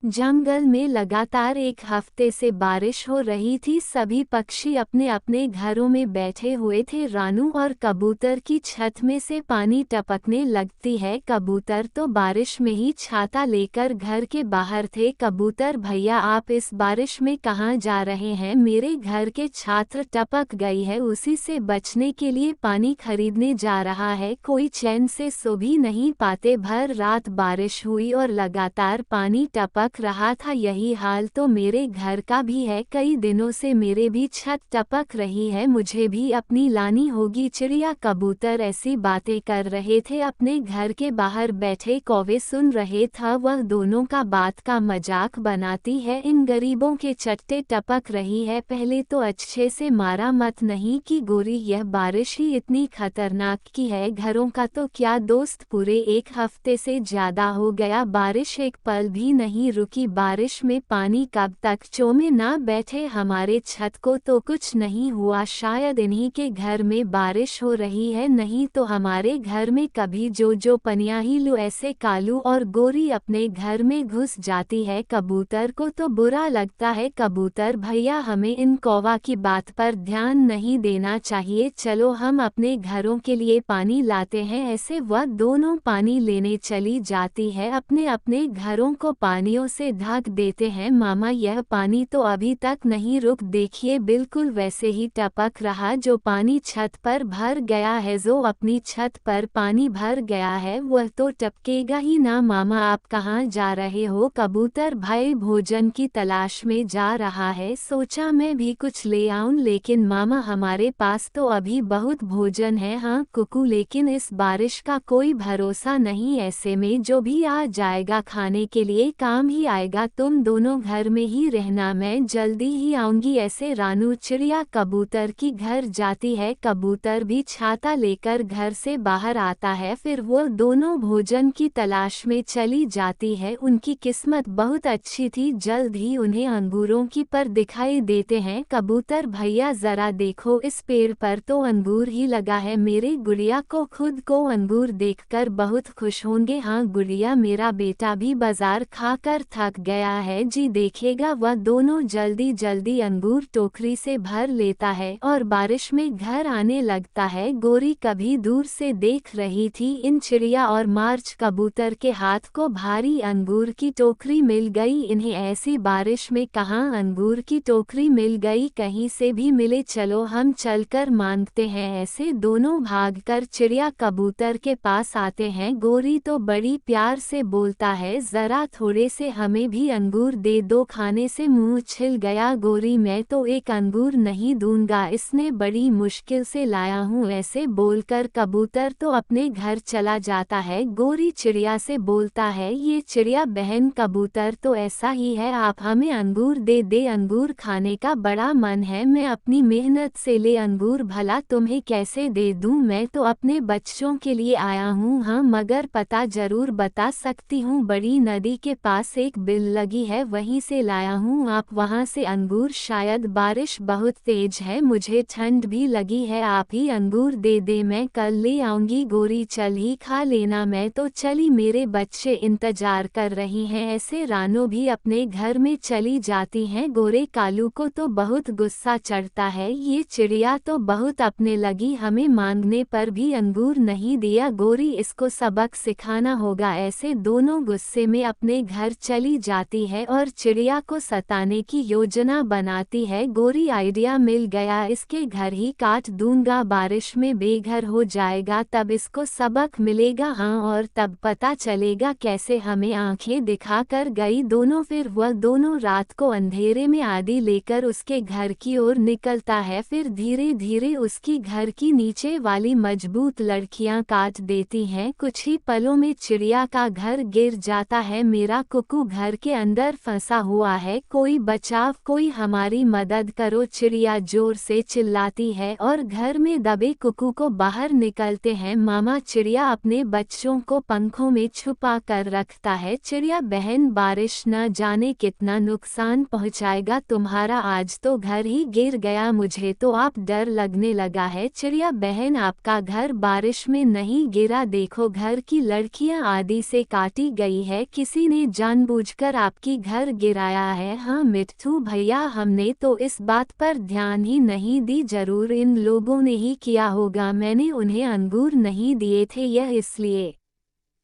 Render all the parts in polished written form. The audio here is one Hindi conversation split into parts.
जंगल में लगातार एक हफ्ते से बारिश हो रही थी। सभी पक्षी अपने अपने घरों में बैठे हुए थे। रानू और कबूतर की छत में से पानी टपकने लगती है। कबूतर तो बारिश में ही छाता लेकर घर के बाहर थे। कबूतर भैया, आप इस बारिश में कहाँ जा रहे हैं? मेरे घर के छत टपक गई है, उसी से बचने के लिए पानी खरीदने जा रहा है। कोई चैन से सो भी नहीं पाते। भर रात बारिश हुई और लगातार पानी टपक रहा था। यही हाल तो मेरे घर का भी है। कई दिनों से मेरे भी छत टपक रही है, मुझे भी अपनी लानी होगी। चिड़िया कबूतर ऐसी बातें कर रहे थे। अपने घर के बाहर बैठे कौवे सुन रहे था। वह दोनों का बात का मजाक बनाती है। इन गरीबों के चट्टे टपक रही है, पहले तो अच्छे से मारा मत नहीं कि गोरी, यह बारिश ही इतनी खतरनाक की है। घरों का तो क्या दोस्त, पूरे एक हफ्ते से ज्यादा हो गया बारिश एक पल भी नहीं रुकी। बारिश में पानी कब तक चोमे ना बैठे? हमारे छत को तो कुछ नहीं हुआ, शायद इन्हीं के घर में बारिश हो रही है, नहीं तो हमारे घर में कभी जो पनियाहिलू ऐसे कालू और गोरी अपने घर में घुस जाती है। कबूतर को तो बुरा लगता है। कबूतर भैया, हमें इन कौवा की बात पर ध्यान नहीं देना चाहिए, चलो हम अपने घरों के लिए पानी लाते हैं। ऐसे वह दोनों पानी लेने चली जाती है। अपने अपने घरों को पानियों से ढक देते हैं। मामा, यह पानी तो अभी तक नहीं रुक, देखिए बिल्कुल वैसे ही टपक रहा जो पानी छत पर भर गया है। जो अपनी छत पर पानी भर गया है वह तो टपकेगा ही ना। मामा, आप कहाँ जा रहे हो? कबूतर भाई भोजन की तलाश में जा रहा है, सोचा मैं भी कुछ ले आऊं, लेकिन मामा हमारे पास तो अभी बहुत भोजन है। हाँ कुकू, लेकिन इस बारिश का कोई भरोसा नहीं, ऐसे में जो भी आ जाएगा खाने के लिए काम ही आएगा। तुम दोनों घर में ही रहना, मैं जल्दी ही आऊंगी। ऐसे रानू चिड़िया कबूतर की घर जाती है। कबूतर भी छाता लेकर घर से बाहर आता है। फिर वो दोनों भोजन की तलाश में चली जाती है। उनकी किस्मत बहुत अच्छी थी, जल्द ही उन्हें अंगूरों की पर दिखाई देते हैं। कबूतर भैया जरा देखो, इस पेड़ पर तो अंगूर ही लगा है। मेरे गुड़िया को खुद को अंगूर देखकर बहुत खुश होंगे। हाँ गुड़िया, मेरा बेटा भी बाजार खाकर थक गया है जी, देखेगा। वह दोनों जल्दी जल्दी अंगूर टोकरी से भर लेता है और बारिश में घर आने लगता है। गोरी कभी दूर से देख रही थी। इन चिड़िया और मार्च कबूतर के हाथ को भारी अंगूर की टोकरी मिल गई। इन्हें ऐसी बारिश में कहाँ अंगूर की टोकरी मिल गई? कहीं से भी मिले, चलो हम चलकर मांगते हैं। ऐसे दोनों भागकर चिड़िया कबूतर के पास आते हैं। गोरी तो बड़ी प्यार से बोलता है, जरा थोड़े से हमें भी अंगूर दे दो, खाने से मुंह छिल गया। गोरी, मैं तो एक अंगूर नहीं दूंगा, इसने बड़ी मुश्किल से लाया हूँ। ऐसे बोलकर कबूतर तो अपने घर चला जाता है। गोरी चिड़िया से बोलता है, ये चिड़िया बहन कबूतर तो ऐसा ही है, आप हमें अंगूर दे दे, अंगूर खाने का बड़ा मन है, मैं अपनी मेहनत से ले अंगूर, भला तुम्हें कैसे दे दूं? मैं तो अपने बच्चों के लिए आया हूँ। हाँ मगर पता जरूर बता सकती हूँ, बड़ी नदी के पास एक बिल लगी है, वहीं से लाया हूँ, आप वहाँ से अंगूर, शायद बारिश बहुत तेज है, मुझे ठंड भी लगी है, आप ही अंगूर दे दे, मैं कल ले आऊंगी। गोरी, चल ही खा लेना, मैं तो चली, मेरे बच्चे इंतजार कर रही हैं। ऐसे रानो भी अपने घर में चली जाती हैं। गोरे कालू को तो बहुत गुस्सा चढ़ता है, ये चिड़िया तो बहुत अपने लगी, हमें मांगने पर भी अंगूर नहीं दिया। गोरी, इसको सबक सिखाना होगा। ऐसे दोनों गुस्से में अपने घर चली जाती है और चिड़िया को सताने की योजना बनाती है। गोरी, आइडिया मिल गया, इसके घर ही काट दूंगा, बारिश में बेघर हो जाएगा, तब इसको सबक मिलेगा। हाँ, और तब पता चलेगा कैसे हमें आंखें दिखाकर गई। दोनों फिर वह दोनों रात को अंधेरे में आदि लेकर उसके घर की ओर निकलता है। फिर धीरे धीरे उसकी घर की नीचे वाली मजबूत लड़कियां काट देती हैं। कुछ ही पलों में चिड़िया का घर गिर जाता है। मेरा कुकू घर के अंदर फंसा हुआ है, कोई बचाव, कोई हमारी मदद करो, चिड़िया जोर से चिल्लाती है और घर में दबे कुकू को बाहर निकलते हैं। मामा चिड़िया अपने बच्चों को पंखों में छुपा कर रखता है। चिड़िया बहन, बारिश न जाने कितना नुकसान पहुंचाएगा तुम्हारा, आज तो घर ही गिर गया, मुझे तो आप डर लगने लगा है। चिड़िया बहन, आपका घर बारिश में नहीं गिरा, देखो घर की लड़कियां आदि से काटी गई है, किसी ने जानबूझ जानबूझकर आपकी घर गिराया है। हाँ मिट्ठू भैया, हमने तो इस बात पर ध्यान ही नहीं दी, जरूर इन लोगों ने ही किया होगा। मैंने उन्हें अंगूर नहीं दिए थे, यह इसलिए।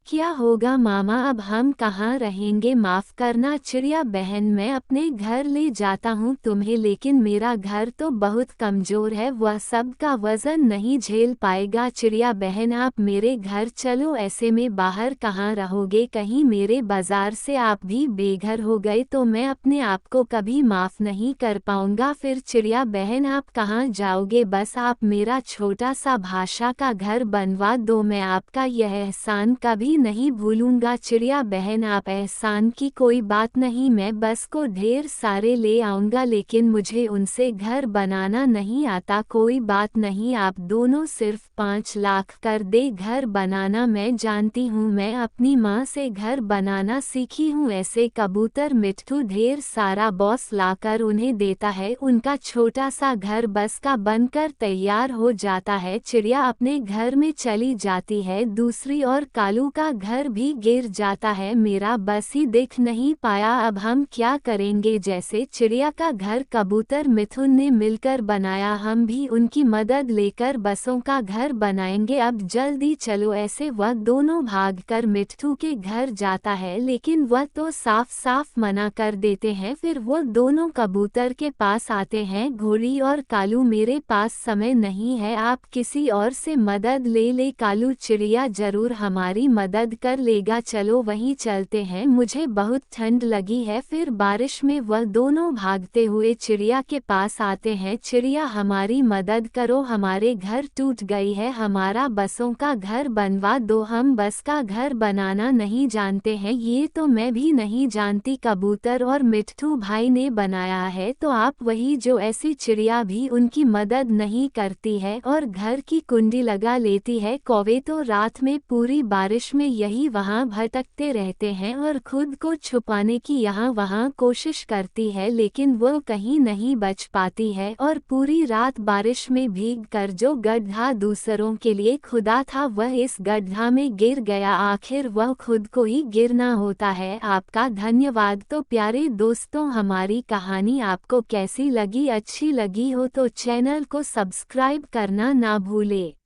क्या होगा मामा, अब हम कहाँ रहेंगे? माफ़ करना चिड़िया बहन, मैं अपने घर ले जाता हूँ तुम्हें, लेकिन मेरा घर तो बहुत कमज़ोर है, वह सब का वज़न नहीं झेल पाएगा। चिड़िया बहन आप मेरे घर चलो, ऐसे में बाहर कहाँ रहोगे? कहीं मेरे बाज़ार से आप भी बेघर हो गए तो मैं अपने आप को कभी माफ़ नहीं कर पाऊँगा। फिर चिड़िया बहन आप कहाँ जाओगे? बस आप मेरा छोटा सा भाषा का घर बनवा दो, मैं आपका यह एहसान कभी नहीं भूलूंगा। चिड़िया बहन आप एहसान की कोई बात नहीं, मैं बस को ढेर सारे ले आऊंगा, लेकिन मुझे उनसे घर बनाना नहीं आता। कोई बात नहीं, आप दोनों सिर्फ 5 लाख कर दे घर बनाना, मैं जानती हूँ, मैं अपनी माँ से घर बनाना सीखी हूँ। ऐसे कबूतर मिट्ठू ढेर सारा बॉस लाकर उन्हें देता है, उनका छोटा सा घर बस का बनकर तैयार हो जाता है। चिड़िया अपने घर में चली जाती है, दूसरी ओर कालू का घर भी गिर जाता है। मेरा बस ही दिख नहीं पाया, अब हम क्या करेंगे? जैसे चिड़िया का घर कबूतर मिथुन ने मिलकर बनाया, हम भी उनकी मदद लेकर बसों का घर बनाएंगे। अब जल्दी चलो। ऐसे वह दोनों भागकर मिट्ठू के घर जाता है, लेकिन वह तो साफ साफ मना कर देते हैं। फिर वो दोनों कबूतर के पास आते हैं। घोड़ी और कालू, मेरे पास समय नहीं है, आप किसी और से मदद ले कालू, चिड़िया जरूर हमारी मदद कर लेगा, चलो वहीं चलते हैं, मुझे बहुत ठंड लगी है। फिर बारिश में वह दोनों भागते हुए चिड़िया के पास आते हैं। चिड़िया हमारी मदद करो, हमारे घर टूट गई है, हमारा बसों का घर बनवा दो। हम बस का घर बनाना नहीं जानते हैं। ये तो मैं भी नहीं जानती, कबूतर और मिट्ठू भाई ने बनाया है, तो आप वही जो ऐसी चिड़िया भी उनकी मदद नहीं करती है और घर की कुंडी लगा लेती है। कौवे तो रात में पूरी बारिश में यही वहाँ भटकते रहते हैं और खुद को छुपाने की यहाँ वहाँ कोशिश करती है, लेकिन वो कहीं नहीं बच पाती है और पूरी रात बारिश में भीग कर जो गड्ढा दूसरों के लिए खुदा था, वह इस गड्ढा में गिर गया। आखिर वह खुद को ही गिरना होता है। आपका धन्यवाद। तो प्यारे दोस्तों, हमारी कहानी आपको कैसी लगी? अच्छी लगी हो तो चैनल को सब्सक्राइब करना ना भूले।